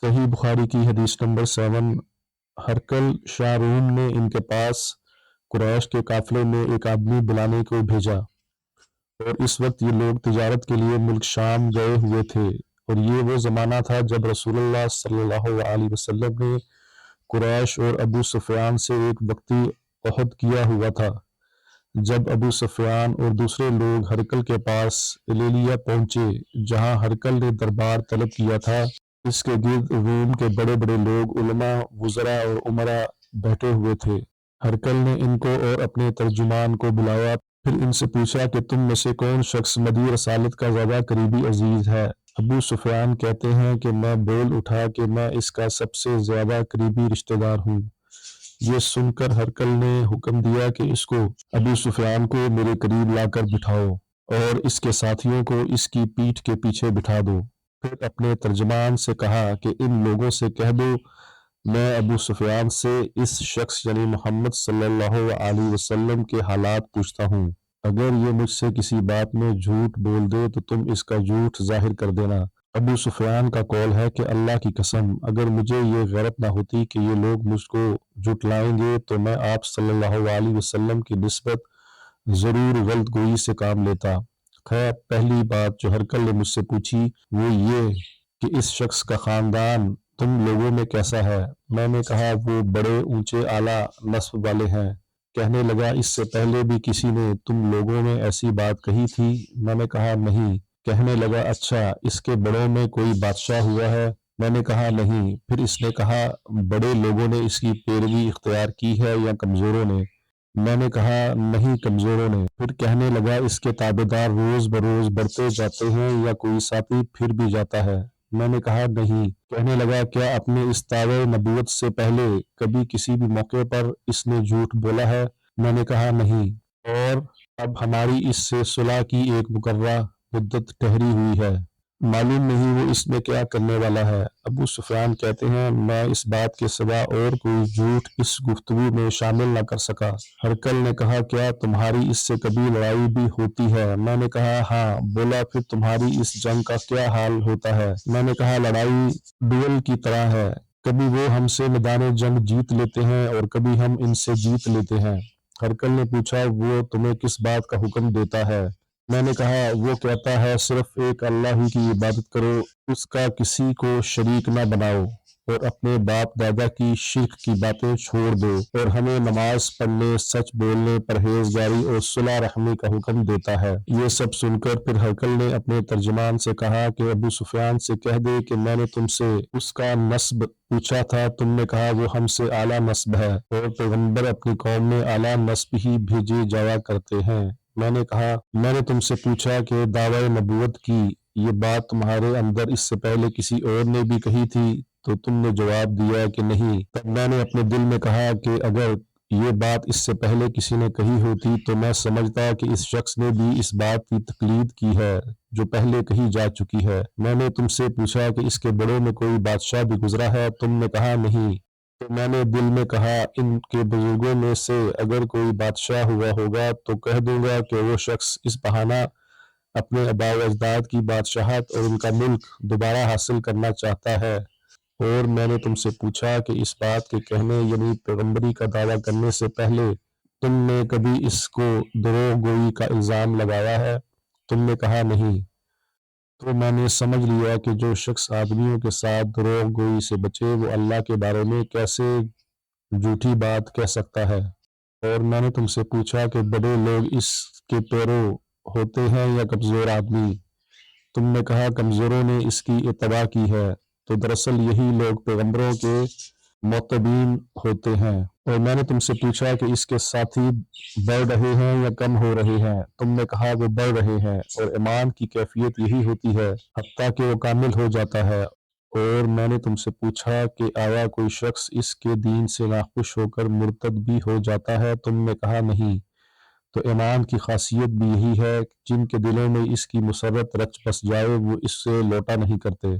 صحیح بخاری کی حدیث نمبر 7۔ ہرقل شاہ روم نے ان کے پاس قریش کے قافلے میں ایک آدمی بلانے کو بھیجا، اور اس وقت یہ لوگ تجارت کے لیے ملک شام گئے ہوئے تھے، اور یہ وہ زمانہ تھا جب رسول اللہ صلی اللہ علیہ وسلم نے قریش اور ابو سفیان سے ایک وقتی عہد کیا ہوا تھا۔ جب ابو سفیان اور دوسرے لوگ ہرقل کے پاس الیلیہ پہنچے، جہاں ہرقل نے دربار طلب کیا تھا، اس کے گرد روم کے بڑے بڑے لوگ، علماء، وزراء اور امراء بیٹھے ہوئے تھے۔ ہرقل نے ان کو اور اپنے ترجمان کو بلایا، پھر ان سے پوچھا کہ تم میں سے کون شخص مدعی رسالت کا زیادہ قریبی عزیز ہے؟ ابو سفیان کہتے ہیں کہ میں بول اٹھا کہ میں اس کا سب سے زیادہ قریبی رشتہ دار ہوں۔ یہ سن کر ہرقل نے حکم دیا کہ اس کو، ابو سفیان کو میرے قریب لا کر بٹھاؤ، اور اس کے ساتھیوں کو اس کی پیٹھ کے پیچھے بٹھا دو۔ پھر اپنے ترجمان سے کہا کہ ان لوگوں سے کہہ دو، میں ابو سفیان سے اس شخص یعنی محمد صلی اللہ علیہ وسلم کے حالات پوچھتا ہوں۔ اگر یہ مجھ سے کسی بات میں جھوٹ بول دے تو تم اس کا جھوٹ ظاہر کر دینا۔ ابو سفیان کا قول ہے کہ اللہ کی قسم، اگر مجھے یہ غیرت نہ ہوتی کہ یہ لوگ مجھ کو جھٹلائیں گے تو میں آپ صلی اللہ علیہ وسلم کی نسبت ضرور غلط گوئی سے کام لیتا۔ خیر، پہلی بات جو ہرقل نے مجھ سے پوچھی وہ یہ کہ اس شخص کا خاندان تم لوگوں میں کیسا ہے؟ میں نے کہا وہ بڑے اونچے اعلیٰ نسب والے ہیں۔ کہنے لگا اس سے پہلے بھی کسی نے تم لوگوں میں ایسی بات کہی تھی؟ میں نے کہا نہیں۔ کہنے لگا اچھا، اس کے بڑوں میں کوئی بادشاہ ہوا ہے؟ میں نے کہا نہیں۔ پھر اس نے کہا بڑے لوگوں نے اس کی پیروی اختیار کی ہے یا کمزوروں نے؟ میں نے کہا نہیں، کمزوروں نے۔ پھر کہنے لگا اس کے تابعدار روز بروز بڑھتے جاتے ہیں یا کوئی ساتھی پھر بھی جاتا ہے؟ میں نے کہا نہیں۔ کہنے لگا کیا اپنے اس دعوی نبوت سے پہلے کبھی کسی بھی موقع پر اس نے جھوٹ بولا ہے؟ میں نے کہا نہیں۔ اور اب ہماری اس سے صلح کی ایک مقررہ مدت ٹھہری ہوئی ہے، معلوم نہیں وہ اس میں کیا کرنے والا ہے۔ ابو سفیان کہتے ہیں میں اس بات کے سوا اور کوئی جھوٹ اس گفتگو میں شامل نہ کر سکا۔ ہرقل نے کہا کیا تمہاری اس سے کبھی لڑائی بھی ہوتی ہے؟ میں نے کہا ہاں۔ بولا پھر تمہاری اس جنگ کا کیا حال ہوتا ہے؟ میں نے کہا لڑائی ڈویل کی طرح ہے، کبھی وہ ہم سے میدان جنگ جیت لیتے ہیں اور کبھی ہم ان سے جیت لیتے ہیں۔ ہرقل نے پوچھا وہ تمہیں کس بات کا حکم دیتا ہے؟ میں نے کہا وہ کہتا ہے صرف ایک اللہ ہی کی عبادت کرو، اس کا کسی کو شریک نہ بناؤ، اور اپنے باپ دادا کی شرک کی باتیں چھوڑ دو، اور ہمیں نماز پڑھنے، سچ بولنے، پرہیزگاری اور صلح رحمی کا حکم دیتا ہے۔ یہ سب سن کر پھر ہرقل نے اپنے ترجمان سے کہا کہ ابو سفیان سے کہہ دے کہ میں نے تم سے اس کا نسب پوچھا تھا، تم نے کہا وہ ہم سے اعلیٰ نسب ہے، اور پیغمبر اپنی قوم میں اعلیٰ نسب ہی بھیجے جایا کرتے ہیں۔ میں نے کہا میں نے تم سے پوچھا کہ دعوی نبوت کی یہ بات تمہارے اندر اس سے پہلے کسی اور نے بھی کہی تھی؟ تو تم نے جواب دیا کہ نہیں۔ تب میں نے اپنے دل میں کہا کہ اگر یہ بات اس سے پہلے کسی نے کہی ہوتی تو میں سمجھتا کہ اس شخص نے بھی اس بات کی تقلید کی ہے جو پہلے کہی جا چکی ہے۔ میں نے تم سے پوچھا کہ اس کے بڑوں میں کوئی بادشاہ بھی گزرا ہے؟ تم نے کہا نہیں۔ تو میں نے دل میں کہا ان کے بزرگوں میں سے اگر کوئی بادشاہ ہوا ہوگا تو کہہ دوں گا کہ وہ شخص اس بہانہ اپنے آباء و اجداد کی بادشاہت اور ان کا ملک دوبارہ حاصل کرنا چاہتا ہے۔ اور میں نے تم سے پوچھا کہ اس بات کے کہنے یعنی پیغمبری کا دعویٰ کرنے سے پہلے تم نے کبھی اس کو دروغ گوئی کا الزام لگایا ہے؟ تم نے کہا نہیں۔ تو میں نے سمجھ لیا کہ جو شخص آدمیوں کے ساتھ دروغ گوئی سے بچے وہ اللہ کے بارے میں کیسے جھوٹی بات کہہ سکتا ہے۔ اور میں نے تم سے پوچھا کہ بڑے لوگ اس کے پیرو ہوتے ہیں یا کمزور آدمی؟ تم نے کہا کمزوروں نے اس کی اتباع کی ہے۔ تو دراصل یہی لوگ پیغمبروں کے معتبین ہوتے ہیں۔ اور میں نے تم سے پوچھا کہ اس کے ساتھی بڑھ رہے ہیں یا کم ہو رہے ہیں؟ تم نے کہا وہ بڑھ رہے ہیں، اور ایمان کی کیفیت یہی ہوتی ہے حتیٰ کہ وہ کامل ہو جاتا ہے۔ اور میں نے تم سے پوچھا کہ آیا کوئی شخص اس کے دین سے ناخوش ہو کر مرتد بھی ہو جاتا ہے؟ تم نے کہا نہیں۔ تو ایمان کی خاصیت بھی یہی ہے جن کے دلوں میں اس کی مسرت رچ بس جائے وہ اس سے لوٹا نہیں کرتے۔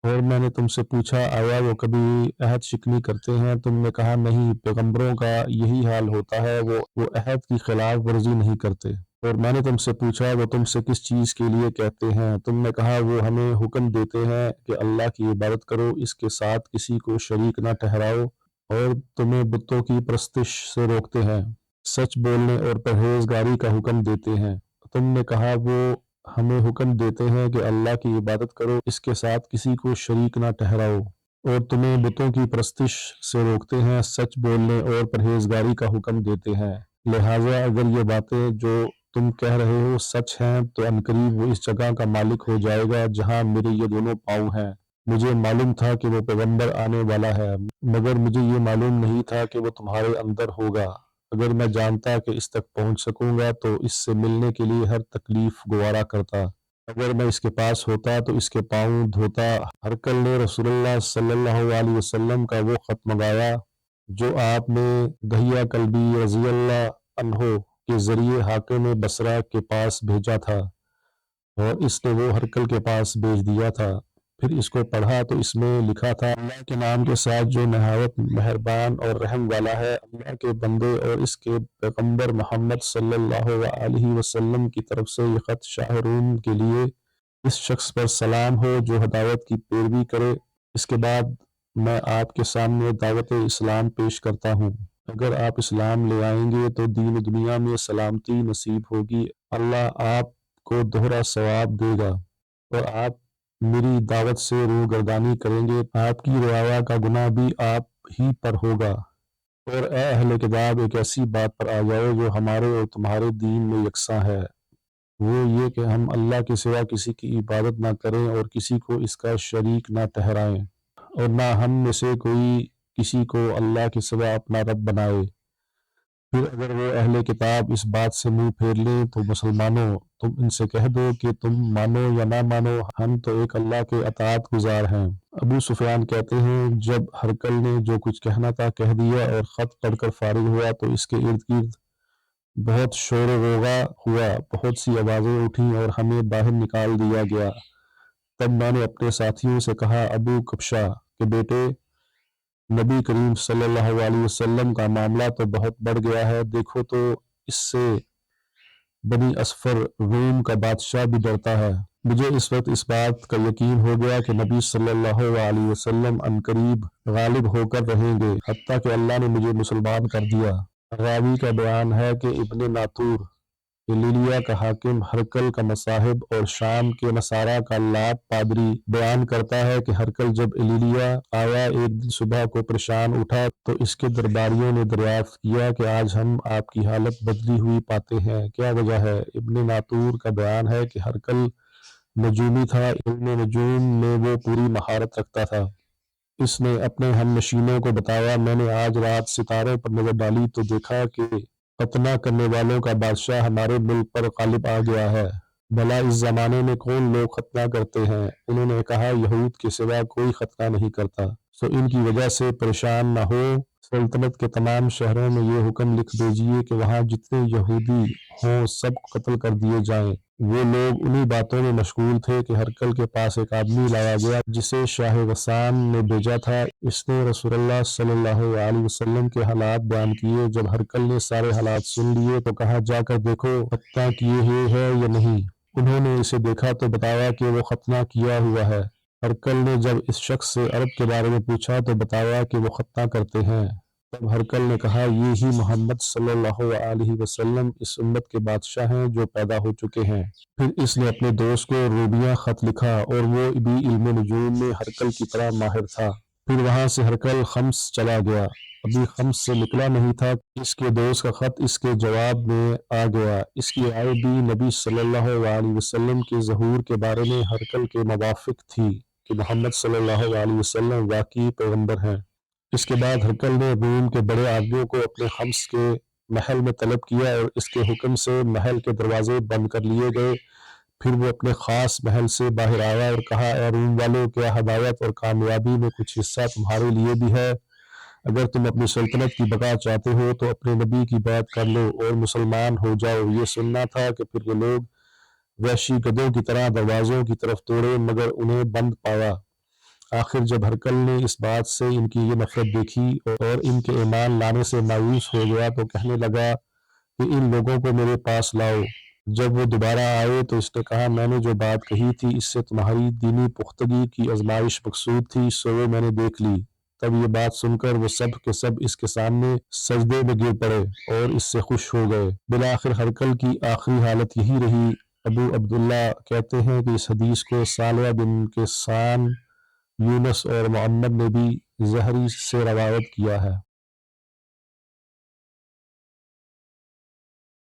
اور میں نے تم سے پوچھا آیا وہ کبھی عہد شکنی کرتے ہیں؟ تم نے کہا نہیں، پیغمبروں کا یہی حال ہوتا ہے، وہ عہد کی خلاف ورزی نہیں کرتے۔ اور میں نے تم سے پوچھا وہ تم سے کس چیز کے لیے کہتے ہیں؟ تم نے کہا وہ ہمیں حکم دیتے ہیں کہ اللہ کی عبادت کرو، اس کے ساتھ کسی کو شریک نہ ٹھہراؤ، اور تمہیں بتوں کی پرستش سے روکتے ہیں، سچ بولنے اور پرہیزگاری کا حکم دیتے ہیں۔ تم نے کہا وہ ہمیں حکم دیتے ہیں کہ اللہ کی عبادت کرو، اس کے ساتھ کسی کو شریک نہ ٹھہراؤ، اور تمہیں بتوں کی پرستش سے روکتے ہیں، سچ بولنے اور پرہیزگاری کا حکم دیتے ہیں۔ لہٰذا اگر یہ باتیں جو تم کہہ رہے ہو سچ ہیں تو عنقریب وہ اس جگہ کا مالک ہو جائے گا جہاں میرے یہ دونوں پاؤں ہیں۔ مجھے معلوم تھا کہ وہ پیغمبر آنے والا ہے، مگر مجھے یہ معلوم نہیں تھا کہ وہ تمہارے اندر ہوگا۔ اگر میں جانتا کہ اس تک پہنچ سکوں گا تو اس سے ملنے کے لیے ہر تکلیف گوارا کرتا۔ اگر میں اس کے پاس ہوتا تو اس کے پاؤں دھوتا۔ ہرقل نے رسول اللہ صلی اللہ علیہ وسلم کا وہ خط منگایا جو آپ نے دحیہ کلبی رضی اللہ عنہ کے ذریعے حاکم بصرہ کے پاس بھیجا تھا، اور اس نے وہ ہرقل کے پاس بھیج دیا تھا۔ پھر اس کو پڑھا تو اس میں لکھا تھا، اللہ کے نام کے ساتھ جو نہایت مہربان اور رحم والا ہے۔ اللہ کے بندے اور اس کے پیغمبر محمد صلی اللہ علیہ وسلم کی طرف سے یہ خط شاہ روم کے لیے اس شخص پر سلام ہو جو ہدایت کی پیروی کرے۔ اس کے بعد میں آپ کے سامنے دعوت اسلام پیش کرتا ہوں۔ اگر آپ اسلام لے آئیں گے تو دین و دنیا میں سلامتی نصیب ہوگی، اللہ آپ کو دوہرا ثواب دے گا، اور آپ میری دعوت سے روگردانی کریں گے، آپ کی رعایا کا گناہ بھی آپ ہی پر ہوگا۔ اور اے اہل کتاب، ایک ایسی بات پر آ جاؤ جو ہمارے اور تمہارے دین میں یکساں ہے، وہ یہ کہ ہم اللہ کے سوا کسی کی عبادت نہ کریں اور کسی کو اس کا شریک نہ ٹھہرائیں، اور نہ ہم میں سے کوئی کسی کو اللہ کے سوا اپنا رب بنائے۔ پھر اگر وہ اہل کتاب اس بات سے منہ پھیر لیں تو مسلمانوں، تم ان سے کہہ دو کہ تم مانو یا نہ مانو، ہم تو ایک اللہ کے اطاعت گزار ہیں۔ ابو سفیان کہتے ہیں جب ہرقل نے جو کچھ کہنا تھا کہہ دیا اور خط پڑھ کر فارغ ہوا تو اس کے ارد گرد بہت شور و غوغا ہوا، بہت سی آوازیں اٹھیں اور ہمیں باہر نکال دیا گیا۔ تب میں نے اپنے ساتھیوں سے کہا، ابو کبشہ کے بیٹے، نبی کریم صلی اللہ علیہ وسلم کا معاملہ تو بہت بڑھ گیا ہے، دیکھو تو اس سے بنی اصفر روم کا بادشاہ بھی ڈرتا ہے۔ مجھے اس وقت اس بات کا یقین ہو گیا کہ نبی صلی اللہ علیہ وسلم عنقریب غالب ہو کر رہیں گے، حتیٰ کہ اللہ نے مجھے مسلمان کر دیا۔ راوی کا بیان ہے کہ ابن ناطور ایلیلیا کا حاکم ہرقل کا مصاحب اور شام کے نصارہ کا لاٹ پادری بیان کرتا ہے کہ ہرقل جب ایلیلیا آیا ایک دن صبح کو پریشان اٹھا تو اس کے درباریوں نے دریافت کیا کہ آج ہم آپ کی حالت بدلی ہوئی پاتے ہیں، کیا وجہ ہے؟ ابن ناطور کا بیان ہے کہ ہرقل نجومی تھا، علم نجوم میں وہ پوری مہارت رکھتا تھا۔ اس نے اپنے ہم نشینوں کو بتایا، میں نے آج رات ستاروں پر نظر ڈالی تو دیکھا کہ ختنہ کرنے والوں کا بادشاہ ہمارے ملک پر غالب آ گیا ہے۔ بھلا اس زمانے میں کون لوگ ختنہ کرتے ہیں؟ انہوں نے کہا، یہود کے سوا کوئی ختنہ نہیں کرتا، سو ان کی وجہ سے پریشان نہ ہو۔ سلطنت کے تمام شہروں میں یہ حکم لکھ دیجیے کہ وہاں جتنے یہودی ہوں سب قتل کر دیے جائیں۔ وہ لوگ انہی باتوں میں مشغول تھے کہ ہرقل کے پاس ایک آدمی لایا گیا جسے شاہ غسان نے بھیجا تھا۔ اس نے رسول اللہ صلی اللہ علیہ وسلم کے حالات بیان کیے۔ جب ہرقل نے سارے حالات سن لیے تو کہا، جا کر دیکھو ختنہ کیے ہوئے ہے یا نہیں۔ انہوں نے اسے دیکھا تو بتایا کہ وہ ختنہ کیا ہوا ہے۔ ہرقل نے جب اس شخص سے عرب کے بارے میں پوچھا تو بتایا کہ وہ ختنہ کرتے ہیں۔ تب ہرقل نے کہا، یہ ہی محمد صلی اللہ علیہ وسلم اس امت کے بادشاہ ہیں جو پیدا ہو چکے ہیں۔ پھر اس نے اپنے دوست کو رومیہ خط لکھا، اور وہ بھی علم نجوم میں ہرقل کی طرح ماہر تھا۔ پھر وہاں سے ہرقل خمس چلا گیا، ابھی خمس سے نکلا نہیں تھا کہ اس کے دوست کا خط اس کے جواب میں آ گیا۔ اس کی رائے بھی نبی صلی اللہ علیہ وسلم کے ظہور کے بارے میں ہرقل کے موافق تھی کہ محمد صلی اللہ علیہ وسلم واقعی پیغمبر ہیں۔ اس کے بعد ہرقل نے روم کے بڑے آدمیوں کو اپنے خمس کے محل میں طلب کیا اور اس کے حکم سے محل کے دروازے بند کر لیے گئے۔ پھر وہ اپنے خاص محل سے باہر آیا اور کہا، اے روم والو، کیا ہدایت اور کامیابی میں کچھ حصہ تمہارے لیے بھی ہے؟ اگر تم اپنی سلطنت کی بقا چاہتے ہو تو اپنے نبی کی بیعت کر لو اور مسلمان ہو جاؤ۔ یہ سننا تھا کہ پھر وہ لوگ وحشی گدھوں کی طرح دروازوں کی طرف دوڑے مگر انہیں بند پایا۔ آخر جب ہرقل نے اس بات سے ان کی یہ نفرت دیکھی اور ان کے ایمان لانے سے مایوس ہو گیا تو کہنے لگا کہ ان لوگوں کو میرے پاس لاؤ۔ جب وہ دوبارہ آئے تو اس نے کہا میں نے جو بات کہی تھی اس سے تمہاری دینی پختگی کی آزمائش مقصود تھی سو وہ میں نے دیکھ لی۔ تب یہ بات سن کر وہ سب کے سب اس کے سامنے سجدے میں گر پڑے اور اس سے خوش ہو گئے۔ بالآخر ہرقل کی آخری حالت یہی رہی۔ ابو عبداللہ کہتے ہیں کہ اس حدیث کو ثعلبہ بن کیسان، یونس اور محمد نے بھی زہری سے روایت کیا ہے۔